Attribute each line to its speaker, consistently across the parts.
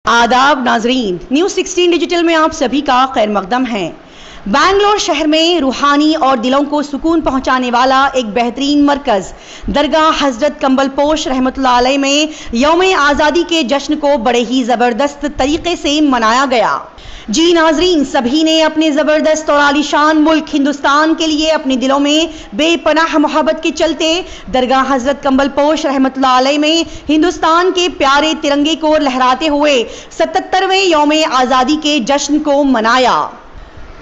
Speaker 1: आदाब नाजरीन, news 16 digital में आप सभी का खैर मकदम है। बैंगलोर शहर में रूहानी और दिलों को सुकून पहुंचाने वाला एक बेहतरीन मरकज़ दरगाह हज़रत कंबलपोश रहमतुल्लाह अलैह में यौम आज़ादी के जश्न को बड़े ही ज़बरदस्त तरीके से मनाया गया। जी नाजरीन, सभी ने अपने ज़बरदस्त और आलीशान मुल्क हिंदुस्तान के लिए अपने दिलों में बेपनाह मोहब्बत के चलते दरगाह हज़रत कंबलपोश रहमतुल्लाह अलैह में हिंदुस्तान के प्यारे तिरंगे को लहराते हुए 77वें यौम आज़ादी के जश्न को मनाया।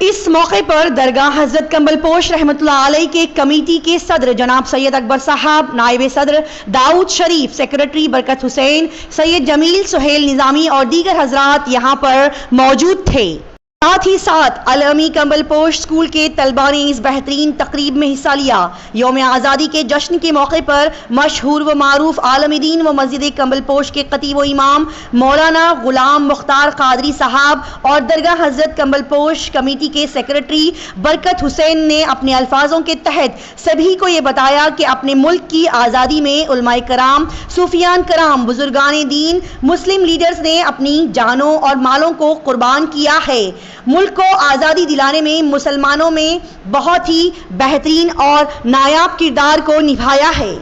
Speaker 1: इस मौके पर दरगाह हज़रत कंबलपोश रहमतुल्लाह अलैह के कमेटी के सदर जनाब सैयद अकबर साहब, नायब सदर दाऊद शरीफ, सेक्रेटरी बरकत हुसैन, सैयद जमील सुहेल निज़ामी और दीगर हजरात यहाँ पर मौजूद थे। साथ ही साथ अलमी कंबलपोश स्कूल के तलबा ने इस बेहतरीन तकरीब में हिस्सा लिया। यौम आज़ादी के जश्न के मौके पर मशहूर व मारूफ आलम दीन व मस्जिद कंबलपोश के खतीब व इमाम मौलाना गुलाम मुख्तार कादरी साहब और दरगाह हज़रत कंबलपोश कमेटी के सेक्रेटरी बरकत हुसैन ने अपने अल्फाजों के तहत सभी को ये बताया कि अपने मुल्क की आज़ादी में उलमाए कराम, सूफियान कराम, बुजुर्गान दीन, मुस्लिम लीडर्स ने अपनी जानों और मालों को कुर्बान किया है। मुल्क को आज़ादी दिलाने में मुसलमानों में बहुत ही बेहतरीन और नायाब किरदार को निभाया है।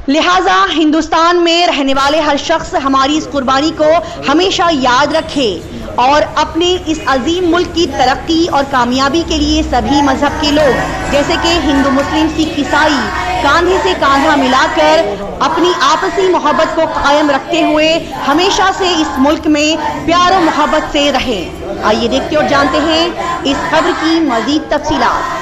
Speaker 1: लिहाजा हिंदुस्तान में रहने वाले हर शख्स हमारी इस कुर्बानी को हमेशा याद रखे और अपने इस अजीम मुल्क की तरक्की और कामयाबी के लिए सभी मजहब के लोग जैसे कि हिंदू, मुस्लिम, सिख, ईसाई कांधे से कांधा मिलाकर अपनी आपसी मोहब्बत को कायम रखते हुए हमेशा से इस मुल्क में प्यार और मोहब्बत से रहें। आइए देखते और जानते हैं इस खबर की मजीद तफसीलात।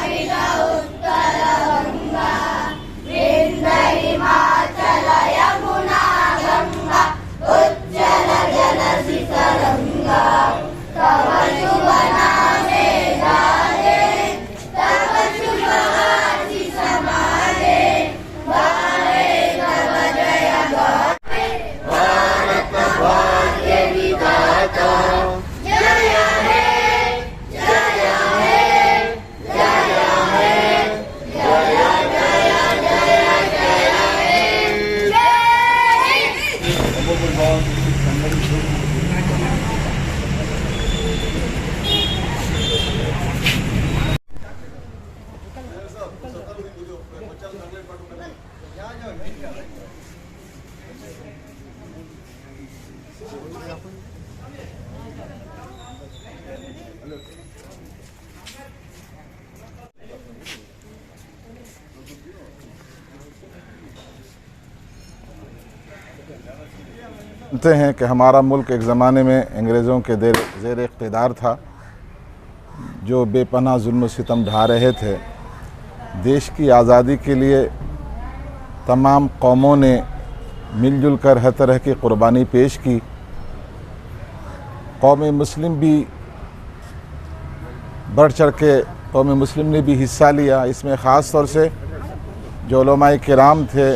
Speaker 2: जानते हैं कि हमारा मुल्क एक ज़माने में अंग्रेज़ों के ज़ेर इक़्तिदार था जो बेपनाह जुल्म सितम ढा रहे थे। देश की आज़ादी के लिए तमाम कौमों ने मिलजुल कर हर तरह की क़ुरबानी पेश की। कौम मुस्लिम भी बढ़ चढ़ के कौम मुस्लिम ने भी हिस्सा लिया। इसमें ख़ास तौर से जो उलमाए किराम थे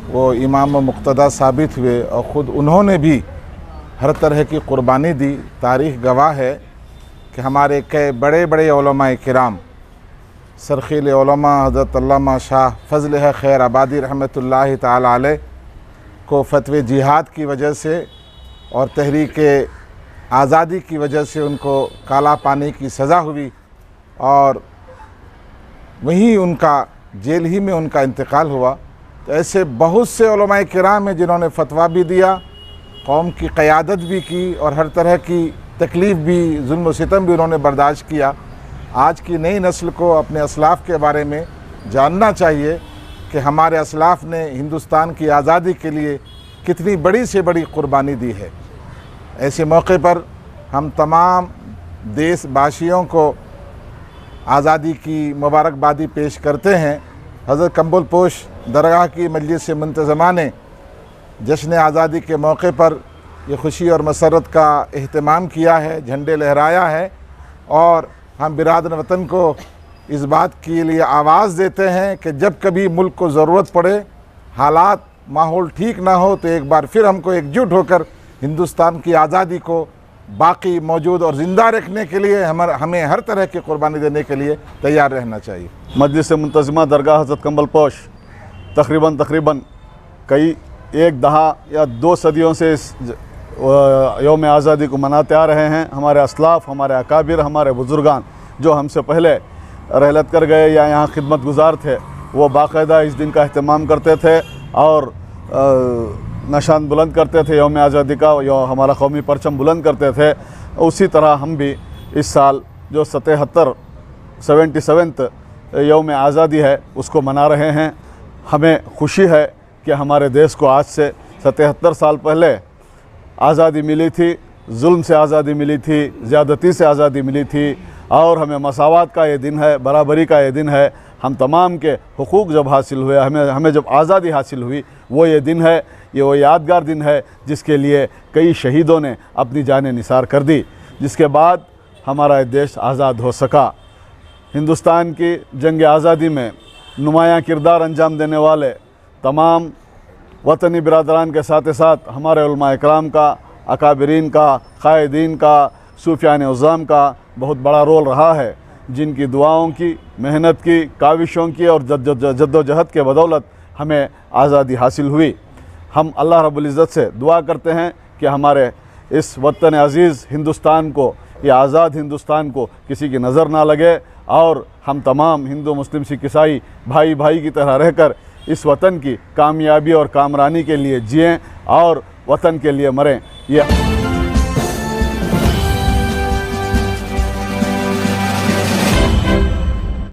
Speaker 2: वो इमाम मुक्तदा साबित हुए और ख़ुद उन्होंने भी हर तरह की क़ुरबानी दी। तारीख़ गवाह है कि हमारे कई बड़े बड़े उलमाए किराम, सरखील उलमा हज़रत अल्लामा शाह फ़ज़ल खैर आबादी रहमतुल्लाहि ताला अलैह को फ़तवे जिहाद की वजह से और तहरीक आज़ादी की वजह से उनको काला पानी की सज़ा हुई और वहीं उनका जेल ही में उनका इंतकाल हुआ। तो ऐसे बहुत से उलमाए किराम हैं जिन्होंने फतवा भी दिया, कौम की क़यादत भी की और हर तरह की तकलीफ़ भी, जुल्म सितम भी उन्होंने बर्दाश्त किया। आज की नई नस्ल को अपने असलाफ़ के बारे में जानना चाहिए कि हमारे असलाफ़ ने हिंदुस्तान की आज़ादी के लिए कितनी बड़ी से बड़ी क़ुरबानी दी है। ऐसे मौके पर हम तमाम देशवासियों को आज़ादी की मुबारकबादी पेश करते हैं। हज़रत कंबलपोश दरगाह की मजलिस मुंतज़मा ने जश्न आज़ादी के मौके पर ये खुशी और मसरत का एहतमाम किया है, झंडे लहराया है और हम बिरादर वतन को इस बात के लिए आवाज़ देते हैं कि जब कभी मुल्क को ज़रूरत पड़े, हालात माहौल ठीक ना हो तो एक बार फिर हमको एकजुट होकर हिंदुस्तान की आज़ादी को बाकी मौजूद और ज़िंदा रखने के लिए हमें हर तरह की कुर्बानी देने के लिए तैयार रहना चाहिए।
Speaker 3: मजलिस मुंतज़मा दरगाह हज़रत कंबलपोश तकरीबन कई एक दहा या 2 सदियों से इस यौम आज़ादी को मनाते आ रहे हैं। हमारे असलाफ़, हमारे अकाबिर, हमारे बुज़ुर्गान जो हमसे पहले रहलत कर गए या यहाँ खिदमत गुजार थे, वो बाकायदा इस दिन का अहतमाम करते थे और निशान बुलंद करते थे यौम आज़ादी का, हमारा कौमी परचम बुलंद करते थे। उसी तरह हम भी इस साल जो 77th यौम आज़ादी है उसको मना रहे हैं। हमें खुशी है कि हमारे देश को आज से 77 साल पहले आज़ादी मिली थी, जुल्म से आज़ादी मिली थी, ज़्यादती से आज़ादी मिली थी और हमें मसावात का ये दिन है, बराबरी का ये दिन है। हम तमाम के हुकूक जब हासिल हुए, हमें जब आज़ादी हासिल हुई, वो ये दिन है, ये वो यादगार दिन है जिसके लिए कई शहीदों ने अपनी जानें निसार कर दी, जिसके बाद हमारा देश आज़ाद हो सका। हिंदुस्तान की जंग आज़ादी में नुमायाँ किरदार अंजाम देने वाले तमाम वतनी बिरादरान के साथ साथ हमारे उलमा इकराम का, अकाबिरीन का, कायदीन का, सूफियान उज़्ज़ाम का बहुत बड़ा रोल रहा है, जिनकी दुआओं की, मेहनत की, काविशों की और जद्दोजहद के बदौलत हमें आज़ादी हासिल हुई। हम अल्लाह रब्बुल इज़्ज़त से दुआ करते हैं कि हमारे इस वतन अज़ीज़ हिंदुस्तान को, या आज़ाद हिंदुस्तान को किसी की नज़र ना लगे और हम तमाम हिंदू, मुस्लिम, सिख, ईसाई भाई भाई की तरह रहकर इस वतन की कामयाबी और कामरानी के लिए जिएं और वतन के लिए मरें। ये